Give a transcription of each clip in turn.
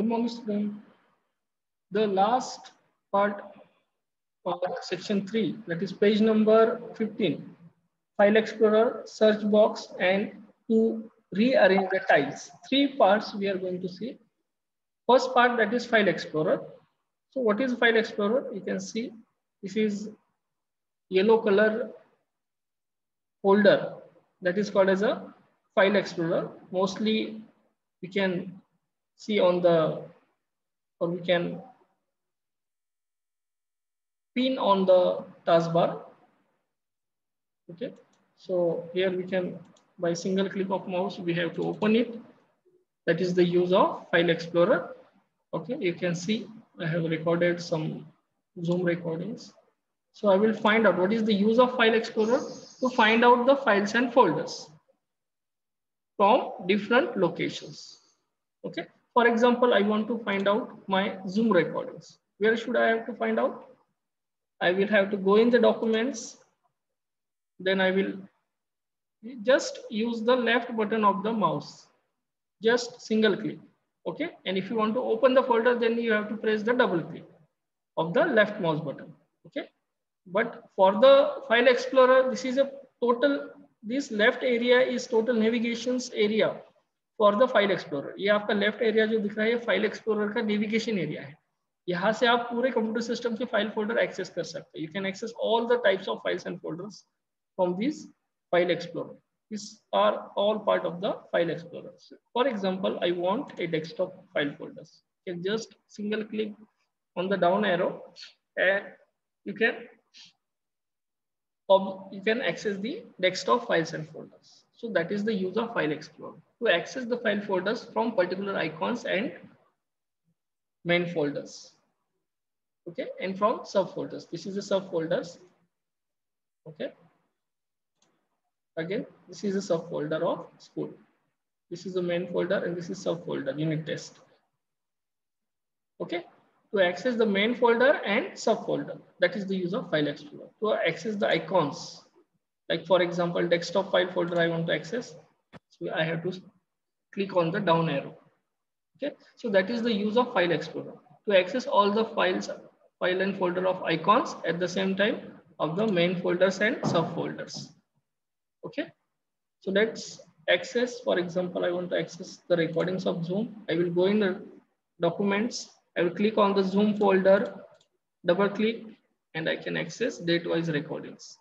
Good morning, student. The last part of section 3, that is page number 15, File Explorer, Search Box, and to rearrange the tiles. 3 parts we are going to see. First part, that is File Explorer. So what is File Explorer? You can see this is yellow color folder that is called as a File Explorer. Mostly we can see on the, or we can pin on the taskbar. Okay, so here we can, by single click of mouse, we have to open it. That is the use of File Explorer. Okay, you can see I have recorded some Zoom recordings. So I will find out what is the use of File Explorer to find out the files and folders from different locations. Okay, for example, I want to find out my Zoom recordings. Where should I have to find out? I will have to go in the documents. Then I will just use the left button of the mouse, just single click. Okay, and if you want to open the folder, then you have to press the double click of the left mouse button. Okay, but for the File Explorer, this is a total, this left area is total navigations area for the File Explorer. ये आपका left area जो दिख रहा है, File Explorer का navigation area है. यहाँ से आप पूरे computer system के file folder access कर सकते हैं. You can access all the types of files and folders from this File Explorer. These are all part of the File Explorer. So for example, I want a desktop file folders. You can just single click on the down arrow and you can access the desktop files and folders. So that is the use of File Explorer, to access the file folders from particular icons and main folders. Okay, and from subfolders. This is the subfolders. Okay. Again, this is a subfolder of school. This is the main folder and this is subfolder unit test. Okay, to access the main folder and subfolder, that is the use of File Explorer. To access the icons, like for example, desktop file folder I want to access, so I have to click on the down arrow. Okay, so that is the use of File Explorer, to access all the files, file and folder of icons at the same time of the main folders and subfolders. Okay, so let's access, for example, I want to access the recordings of Zoom. I will go in the documents. I will click on the Zoom folder, double click, and I can access date-wise recordings.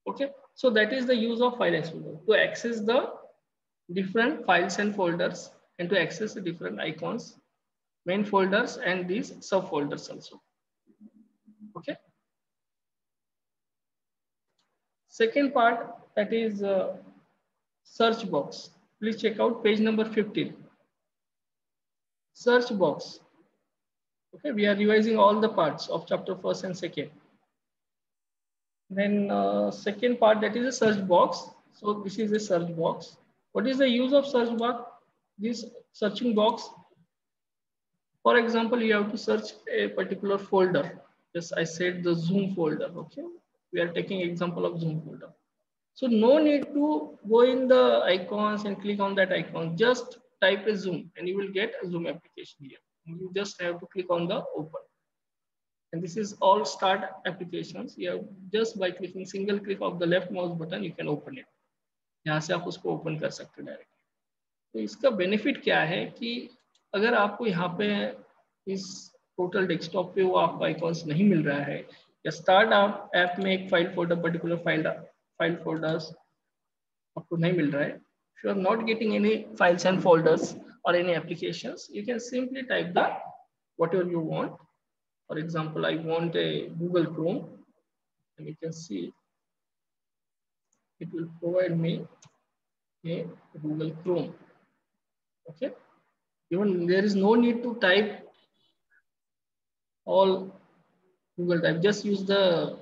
Okay, so that is the use of File Explorer, to access the different files and folders and to access the different icons, main folders, and these subfolders also. Okay. Second part, that is search box. Please check out page number 15. Search box. Okay, we are revising all the parts of chapter 1st and 2nd. Then second part, that is a search box. So this is a search box. What is the use of search box? This searching box. For example, you have to search a particular folder. Yes, I said the Zoom folder. Okay, we are taking example of Zoom folder. So no need to go in the icons and click on that icon. Just type a Zoom and you will get a Zoom application here. You just have to click on the open. And this is all start applications. You have just by clicking single click of the left mouse button, you can open it. यहाँ से आप उसको open कर सकते हैं direct. तो इसका benefit क्या है कि अगर आपको यहाँ पे इस टोटल डेस्कटॉप पे वो आपको आइकॉन्स नहीं मिल रहा है, या स्टार्ट आप ऐप में एक file folder particular file folders आपको नहीं मिल रहा है, if you are not getting any files and folders or any applications, you can simply type the whatever you want. For example, I want a Google Chrome, and you can see it will provide me a Google Chrome. Okay, even there is no need to type all Google type. Just use the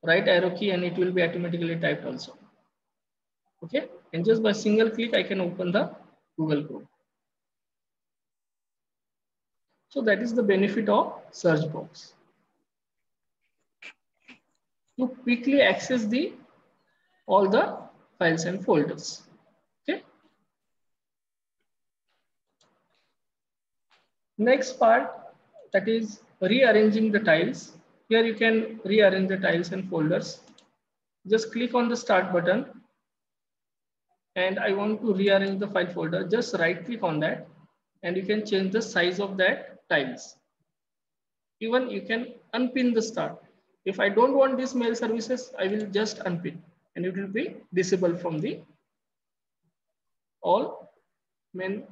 right arrow key and it will be automatically typed also. Okay, and just by single click I can open the Google Chrome. So that is the benefit of search box, to quickly access all the files and folders. Okay. Next part, that is rearranging the tiles. Here you can rearrange the tiles and folders. Just click on the start button, and I want to rearrange the file folder. Just right click on that, and you can change the size of that tiles. Even you can unpin the start. If I don't want these mail services, I will just unpin, and it will be disabled from the all main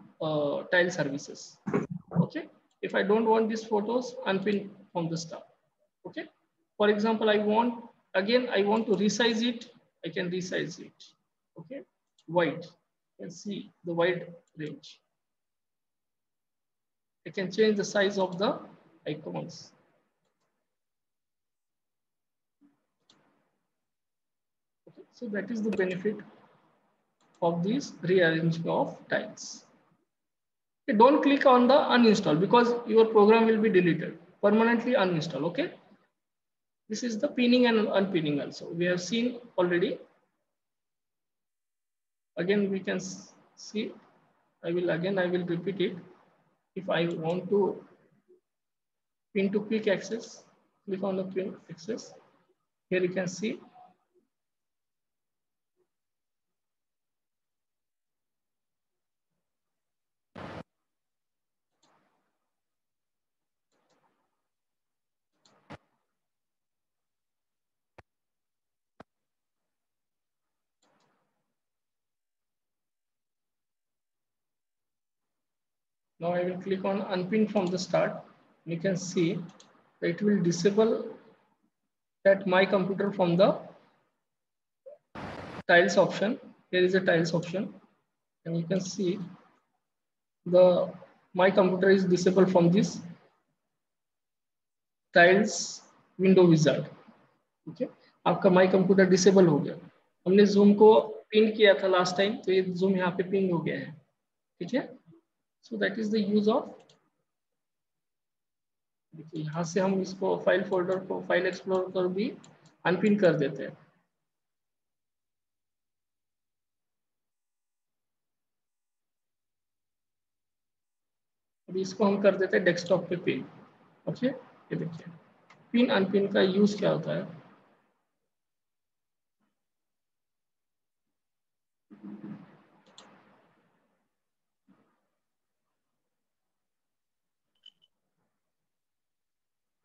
tile services. Okay. If I don't want these photos, unpin from the start. Okay. For example, I want to resize it. I can resize it. Okay. Wide. You can see the wide range. I can change the size of the icons. Okay. So that is the benefit of this rearranging of tiles. Okay. Don't click on the uninstall because your program will be deleted. Permanently uninstall. Okay. This is the pinning and unpinning also. We have seen already. Again, we can see, I will repeat it. If I want to pin to quick access, click on the pin access. Here you can see. Now I will click on unpin from the start. You can see that it will disable that my computer from the tiles option. Here is a tiles option, and you can see the my computer is disabled from this tiles window wizard. Okay, आपका my computer disable हो गया. हमने zoom को pin किया था last time, तो ये zoom यहाँ पे पिन हो गया है. ठीक है. So that is the use of. देखिए यहाँ से हम इसको फाइल फोल्डर को फाइल एक्सप्लोरर कर भी अनपिन कर देते हैं. अभी इसको हम कर देते हैं डेस्कटॉप पे पिन. ओके, ये देखिए पिन अनपिन का यूज क्या होता है.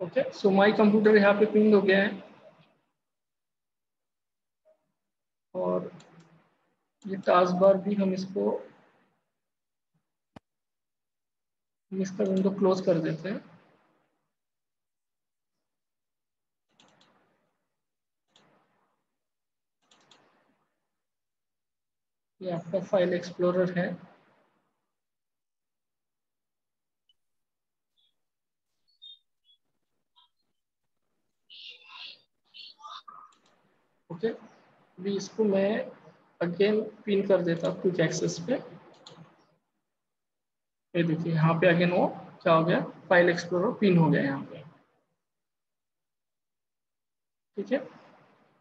ओके, सो माई कंप्यूटर यहाँ पे पिन हो गया है. और ये टास्क बार भी हम इसको इसका विंडो क्लोज कर देते हैं. ये आपका फाइल एक्सप्लोरर है. ओके, अभी इसको मैं अगेन पिन कर देता हूँ क्विक एक्सेस पे. ये देखिए यहाँ पे अगेन वो क्या हो गया, फाइल एक्सप्लोरर पिन हो गया यहाँ पे. ठीक है.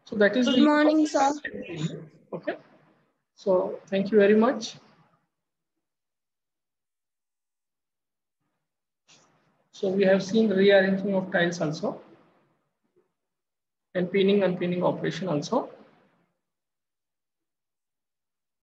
So that is the Good morning, sir. Okay. So thank you very much. So we have seen rearranging of tiles also, and pinning and pinning operation also.